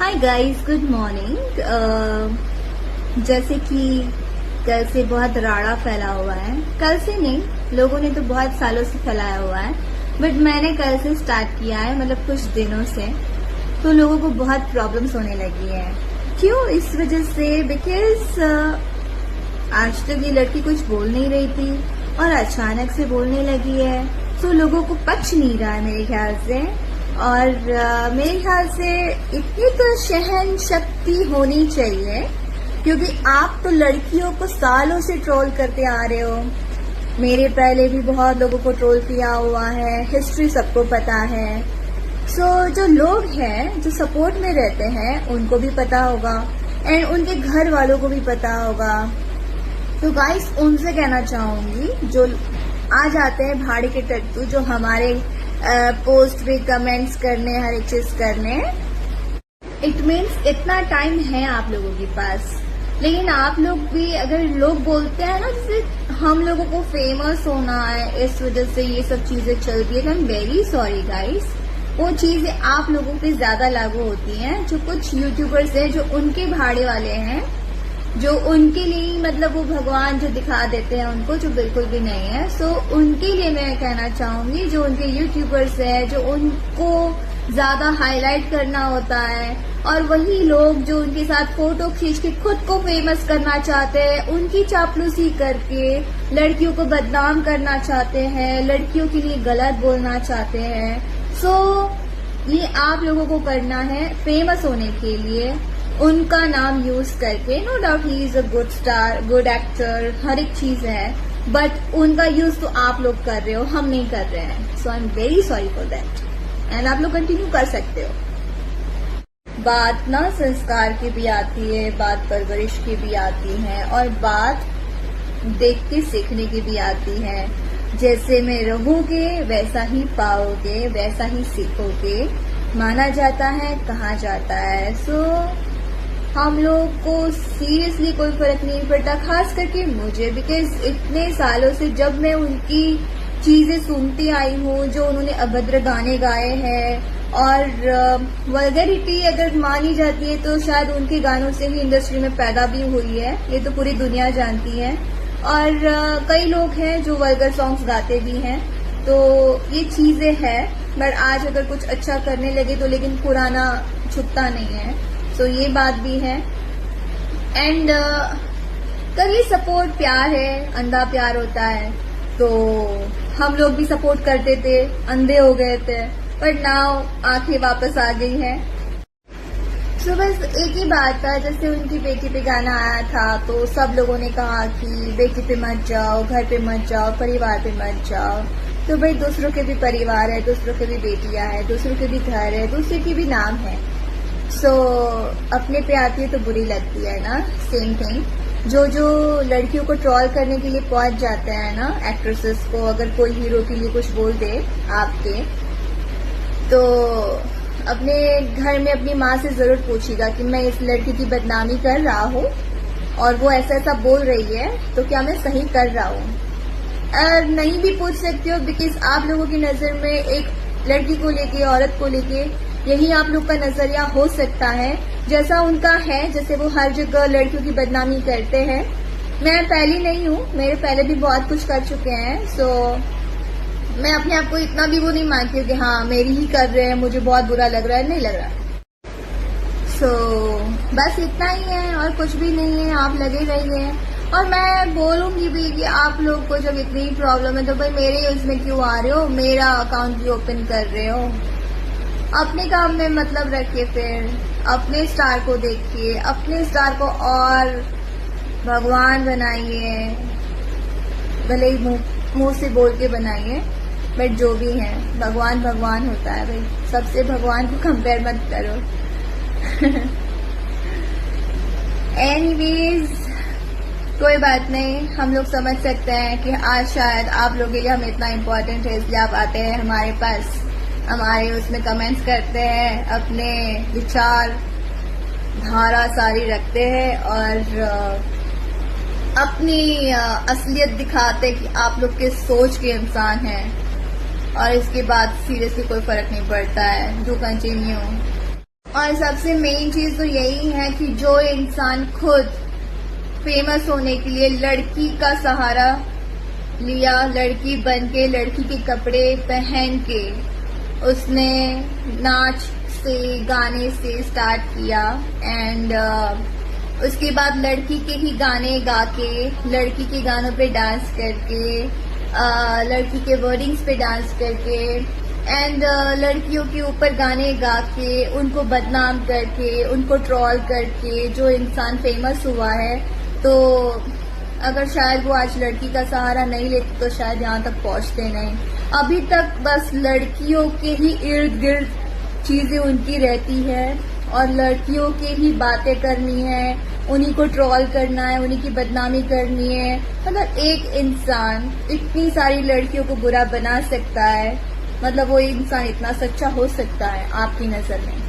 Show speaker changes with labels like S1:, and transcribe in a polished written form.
S1: Hi guys, good morning. जैसे कि कल से बहुत राड़ा फैला हुआ है, कल से नहीं, लोगों ने तो बहुत सालों से फैलाया हुआ है, बट मैंने कल से स्टार्ट किया है, मतलब कुछ दिनों से। तो लोगों को बहुत प्रॉब्लम्स होने लगी है। क्यों? इस वजह से बिकॉज आज तक ये लड़की कुछ बोल नहीं रही थी और अचानक से बोलने लगी है, तो लोगों को पच नहीं रहा है मेरे ख्याल से। और मेरे ख्याल से इतनी तो सहन शक्ति होनी चाहिए, क्योंकि आप तो लड़कियों को सालों से ट्रोल करते आ रहे हो। मेरे पहले भी बहुत लोगों को ट्रोल किया हुआ है, हिस्ट्री सबको पता है। जो लोग हैं जो सपोर्ट में रहते हैं उनको भी पता होगा एंड उनके घर वालों को भी पता होगा। तो गाइस, उनसे कहना चाहूंगी जो आ जाते हैं भाड़े के टट्टू, जो हमारे पोस्ट पे कमेंट्स करने, हर एक चीज करने। इट मीन्स इतना टाइम है आप लोगों के पास, लेकिन आप लोग भी, अगर लोग बोलते हैं ना जैसे हम लोगों को फेमस होना है, इस वजह से ये सब चीजें चलती है, तो आई एम वेरी सॉरी गाइस। वो चीजें आप लोगों पे ज्यादा लागू होती हैं। जो कुछ यूट्यूबर्स हैं जो उनके भाड़े वाले हैं, जो उनके लिए मतलब वो भगवान जो दिखा देते हैं उनको, जो बिल्कुल भी नहीं है। सो उनके लिए मैं कहना चाहूंगी, जो उनके यूट्यूबर्स है, जो उनको ज्यादा हाईलाइट करना होता है, और वही लोग जो उनके साथ फोटो खींच के खुद को फेमस करना चाहते हैं, उनकी चापलूसी करके लड़कियों को बदनाम करना चाहते हैं, लड़कियों के लिए गलत बोलना चाहते हैं। ये आप लोगों को करना है फेमस होने के लिए, उनका नाम यूज करके। नो डाउट ही is a good star, good actor, हर एक चीज है, बट उनका यूज तो आप लोग कर रहे हो, हम नहीं कर रहे हैं। So I am very sorry for that and आप लोग कंटिन्यू कर सकते हो। बात ना संस्कार की भी आती है, बात परवरिश की भी आती है, और बात देख के सीखने की भी आती है। जैसे में रहोगे वैसा ही पाओगे, वैसा ही सीखोगे, माना जाता है, कहा जाता है। हम लोग को सीरियसली कोई फर्क नहीं पड़ता, खास करके मुझे, बिकॉज इतने सालों से जब मैं उनकी चीजें सुनती आई हूँ, जो उन्होंने अभद्र गाने गाए हैं और वल्गैरिटी अगर मानी जाती है तो शायद उनके गानों से ही इंडस्ट्री में पैदा भी हुई है, ये तो पूरी दुनिया जानती है। और कई लोग हैं जो वल्गर सॉन्ग्स गाते भी हैं, तो ये चीजें हैं। बट आज अगर कुछ अच्छा करने लगे तो लेकिन पुराना छुपता नहीं है, तो ये बात भी है। एंड कल ये सपोर्ट प्यार है, अंधा प्यार होता है, तो हम लोग भी सपोर्ट करते थे, अंधे हो गए थे, बट नाउ आंखें वापस आ गई हैं। बस एक ही बात था, जैसे उनकी बेटी पे गाना आया था तो सब लोगों ने कहा कि बेटी पे मत जाओ, घर पे मत जाओ, परिवार पे मत जाओ। तो भाई, दूसरों के भी परिवार है, दूसरों के भी बेटियां है, दूसरों के भी घर है, दूसरे की भी नाम है। अपने पे आती है तो बुरी लगती है ना, सेम थिंग। जो लड़कियों को ट्रोल करने के लिए पहुंच जाते हैं ना, एक्ट्रेसेस को, अगर कोई हीरो के लिए कुछ बोल दे आपके, तो अपने घर में अपनी माँ से जरूर पूछिएगा कि मैं इस लड़की की बदनामी कर रहा हूँ और वो ऐसा ऐसा बोल रही है, तो क्या मैं सही कर रहा हूँ। नहीं भी पूछ सकते हो, बिकॉज आप लोगों की नजर में एक लड़की को लेके, औरत को लेके यही आप लोग का नजरिया हो सकता है, जैसा उनका है। जैसे वो हर जगह लड़कियों की बदनामी करते हैं। मैं पहली नहीं हूँ, मेरे पहले भी बहुत कुछ कर चुके हैं। मैं अपने आप को इतना भी वो नहीं मानती हूँ कि हाँ मेरी ही कर रहे हैं, मुझे बहुत बुरा लग रहा है, नहीं लग रहा। बस इतना ही है और कुछ भी नहीं है, आप लगे रहिए। और मैं बोलूंगी भी कि आप लोग को जब इतनी प्रॉब्लम है तो भाई मेरे उसमें क्यों आ रहे हो, मेरा अकाउंट भी ओपन कर रहे हो। अपने काम में मतलब रखिए, फिर अपने स्टार को देखिए, अपने स्टार को और भगवान बनाइए, भले ही मुंह से बोल के बनाइए, बट जो भी है भगवान भगवान होता है भाई, सबसे भगवान को कंपेयर मत करो। एनीवेज, कोई बात नहीं, हम लोग समझ सकते हैं कि आज शायद आप लोगों के लिए हम इतना इम्पोर्टेंट है, इसलिए आप आते हैं हमारे पास, हमारे उसमें कमेंट्स करते हैं, अपने विचार धारा सारी रखते हैं और अपनी असलियत दिखाते कि आप लोग के सोच के इंसान हैं। और इसके बाद सीरियसली कोई फर्क नहीं पड़ता है। Do continue. और सबसे मेन चीज तो यही है कि जो इंसान खुद फेमस होने के लिए लड़की का सहारा लिया, लड़की बन के, लड़की के कपड़े पहन के उसने नाच से, गाने से स्टार्ट किया एंड उसके बाद लड़की के ही गाने गा के, लड़की के गानों पे डांस करके, लड़की के वर्डिंग्स पे डांस करके एंड लड़कियों के ऊपर गाने गा के, उनको बदनाम करके, उनको ट्रोल करके जो इंसान फेमस हुआ है, तो अगर शायद वो आज लड़की का सहारा नहीं लेते तो शायद यहाँ तक पहुँचते नहीं। अभी तक बस लड़कियों के ही इर्द गिर्द चीजें उनकी रहती है और लड़कियों के ही बातें करनी है, उन्हीं को ट्रोल करना है, उन्हीं की बदनामी करनी है। मतलब एक इंसान इतनी सारी लड़कियों को बुरा बना सकता है, मतलब वो इंसान इतना सच्चा हो सकता है आपकी नजर में?